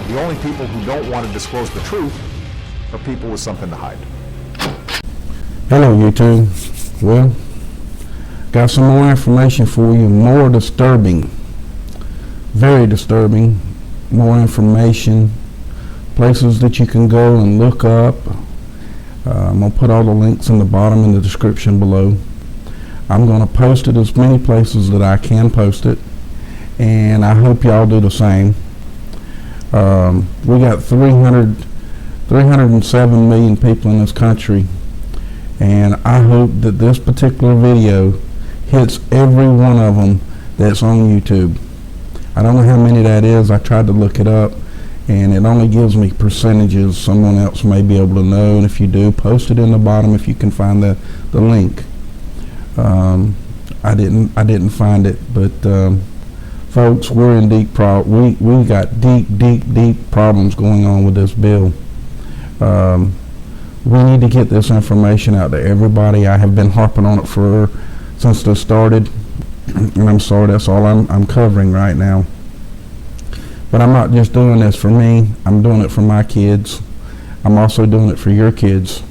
The only people who don't want to disclose the truth are people with something to hide. Hello, YouTube. Well, got some more information for you, more disturbing, very disturbing, more information, places that you can go and look up. I'm going to put all the links in the bottom in the description below. I'm going to post it as many places that I can post it, and I hope y'all do the same. We got 307 million people in this country, and I hope that this particular video hits every one of them that's on YouTube. I don't know how many that is. I tried to look it up, and it only gives me percentages. Someone else may be able to know, and if you do, post it in the bottom if you can find the link. I didn't find it, but folks, we're in deep we got deep problems going on with this bill. We need to get this information out to everybody. I have been harping on it since this started, and I'm sorry, that's all I'm covering right now. But I'm not just doing this for me. I'm doing it for my kids. I'm also doing it for your kids.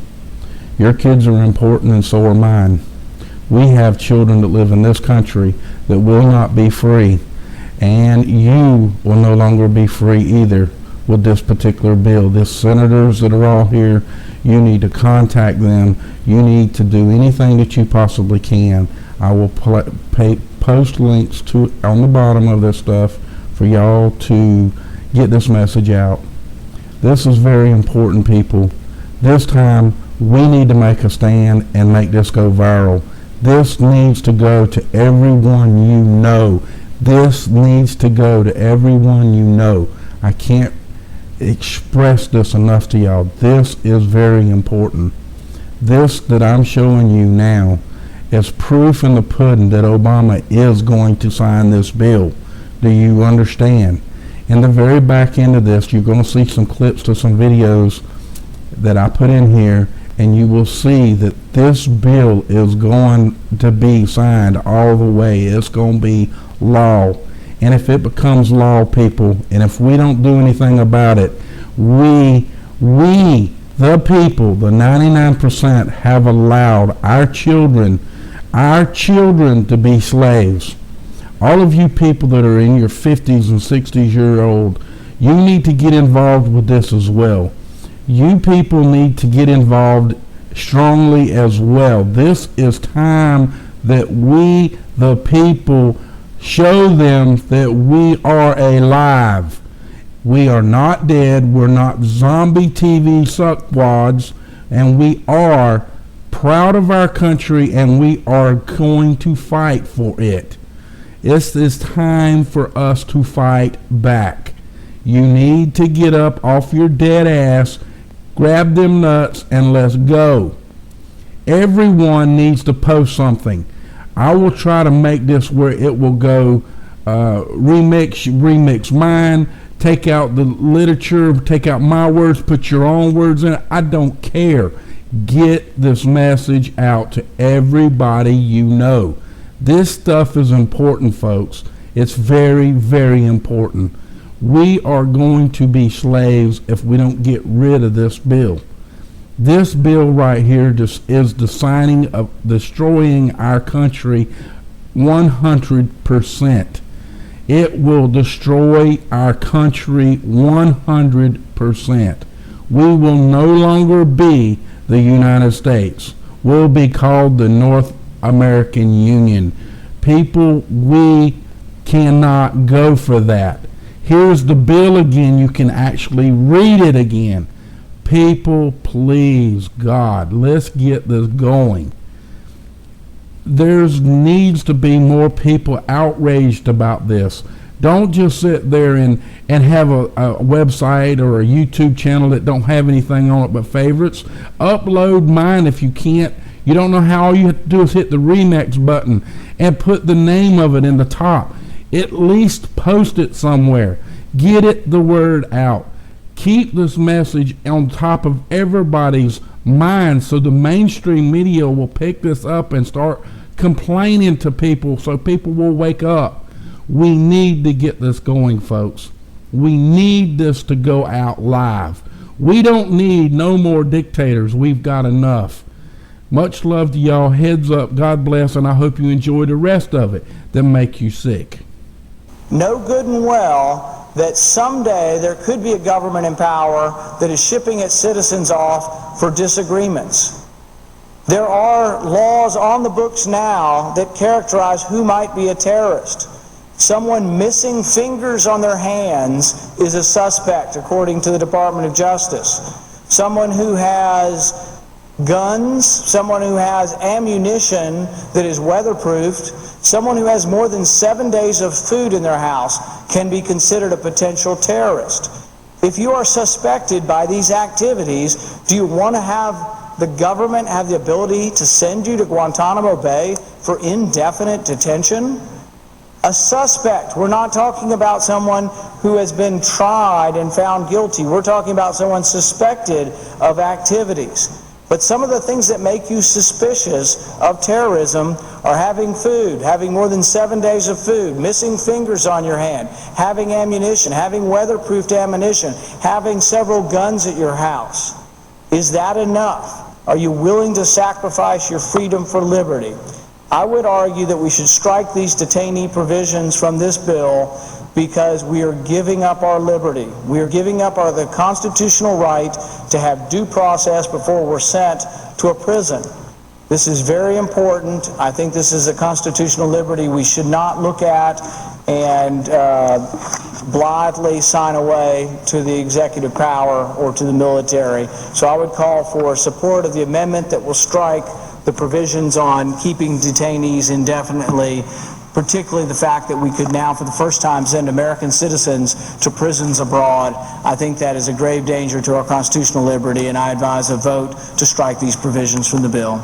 Your kids are important, and so are mine. We have children that live in this country that will not be free, and you will no longer be free either with this particular bill. The senators that are all here, you need to contact them. You need to do anything that you possibly can. I will post links on the bottom of this stuff for y'all to get this message out. This is very important, people. This time, we need to make a stand and make this go viral. This needs to go to everyone you know. This needs to go to everyone you know. I can't express this enough to y'all. This is very important. This that I'm showing you now is proof in the pudding that Obama is going to sign this bill. Do you understand? In the very back end of this, you're going to see some clips to some videos that I put in here, and you will see that this bill is going to be signed all the way. It's going to be law. And if it becomes law, people, and if we don't do anything about it, we, the people, the 99%, have allowed our children to be slaves. All of you people that are in your 50s and 60s-year-old, you need to get involved with this as well. You people need to get involved strongly as well. This is time that we, the people, show them that we are alive. We are not dead. We're not zombie TV suckwads, and we are proud of our country, and we are going to fight for it. It's time for us to fight back. You need to get up off your dead ass, grab them nuts, and let's go. Everyone needs to post something. I will try to make this where it will go remix mine, take out the literature, take out my words, put your own words in it. I don't care. Get this message out to everybody you know. This stuff is important, folks. It's very, very important. We are going to be slaves if we don't get rid of this bill. This bill right here just is destroying our country 100%. It will destroy our country 100%. We will no longer be the United States. We'll be called the North American Union. People, we cannot go for that. Here's the bill again. You can actually read it again. People, please, God, let's get this going. There needs to be more people outraged about this. Don't just sit there and have a website or a YouTube channel that don't have anything on it but favorites. Upload mine if you can't. You don't know how. All you have to do is hit the remix button and put the name of it in the top. At least post it somewhere. Get the word out. Keep this message on top of everybody's mind so the mainstream media will pick this up and start complaining to people so people will wake up. We need to get this going, folks. We need this to go out live. We don't need no more dictators. We've got enough. Much love to y'all. Heads up. God bless, and I hope you enjoy the rest of it that make you sick. Know good and well that someday there could be a government in power that is shipping its citizens off for disagreements. There are laws on the books now that characterize who might be a terrorist. Someone missing fingers on their hands is a suspect, according to the Department of Justice. Someone who has guns, someone who has ammunition that is weatherproofed, someone who has more than 7 days of food in their house can be considered a potential terrorist. If you are suspected by these activities, do you want to have the government have the ability to send you to Guantanamo Bay for indefinite detention? A suspect. We're not talking about someone who has been tried and found guilty. We're talking about someone suspected of activities. But some of the things that make you suspicious of terrorism are having food, having more than 7 days of food, missing fingers on your hand, having ammunition, having weatherproofed ammunition, having several guns at your house. Is that enough? Are you willing to sacrifice your freedom for liberty? I would argue that we should strike these detainee provisions from this bill because we are giving up our liberty. We are giving up the constitutional right to have due process before we're sent to a prison. This is very important. I think this is a constitutional liberty we should not look at and blithely sign away to the executive power or to the military. So I would call for support of the amendment that will strike the provisions on keeping detainees indefinitely, particularly the fact that we could now for the first time send American citizens to prisons abroad. I think that is a grave danger to our constitutional liberty, and I advise a vote to strike these provisions from the bill.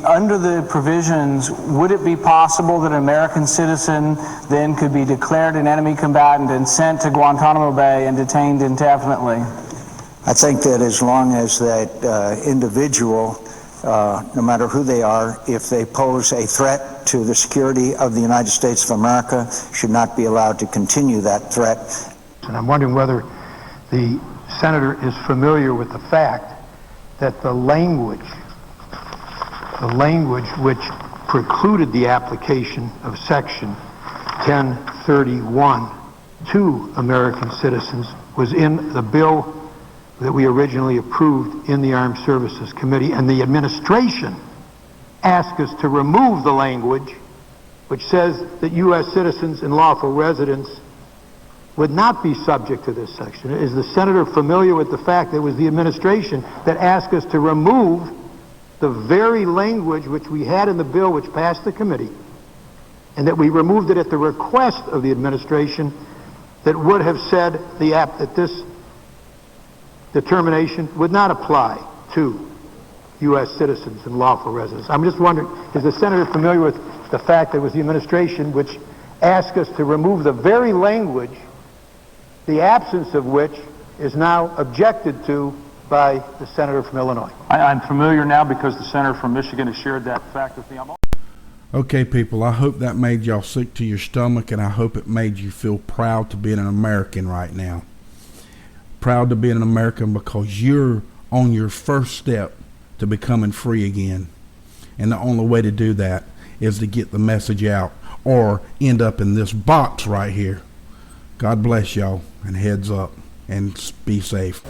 Under the provisions, would it be possible that an American citizen then could be declared an enemy combatant and sent to Guantanamo Bay and detained indefinitely? I think that as long as that individual, no matter who they are, if they pose a threat to the security of the United States of America, should not be allowed to continue that threat. And I'm wondering whether the senator is familiar with the fact that the language which precluded the application of Section 1031 to American citizens was in the bill that we originally approved in the Armed Services Committee, and the administration asked us to remove the language which says that U.S. citizens and lawful residents would not be subject to this section. Is the senator familiar with the fact that it was the administration that asked us to remove the very language which we had in the bill which passed the committee, and that we removed it at the request of the administration, that would have said that this determination would not apply to U.S. citizens and lawful residents? I'm just wondering, is the senator familiar with the fact that it was the administration which asked us to remove the very language, the absence of which is now objected to by the senator from Illinois? I'm familiar now because the senator from Michigan has shared that fact with me. Okay, people, I hope that made y'all sick to your stomach, and I hope it made you feel proud to be an American right now. Proud to be an American because you're on your first step to becoming free again. And the only way to do that is to get the message out or end up in this box right here. God bless y'all, and heads up, and be safe.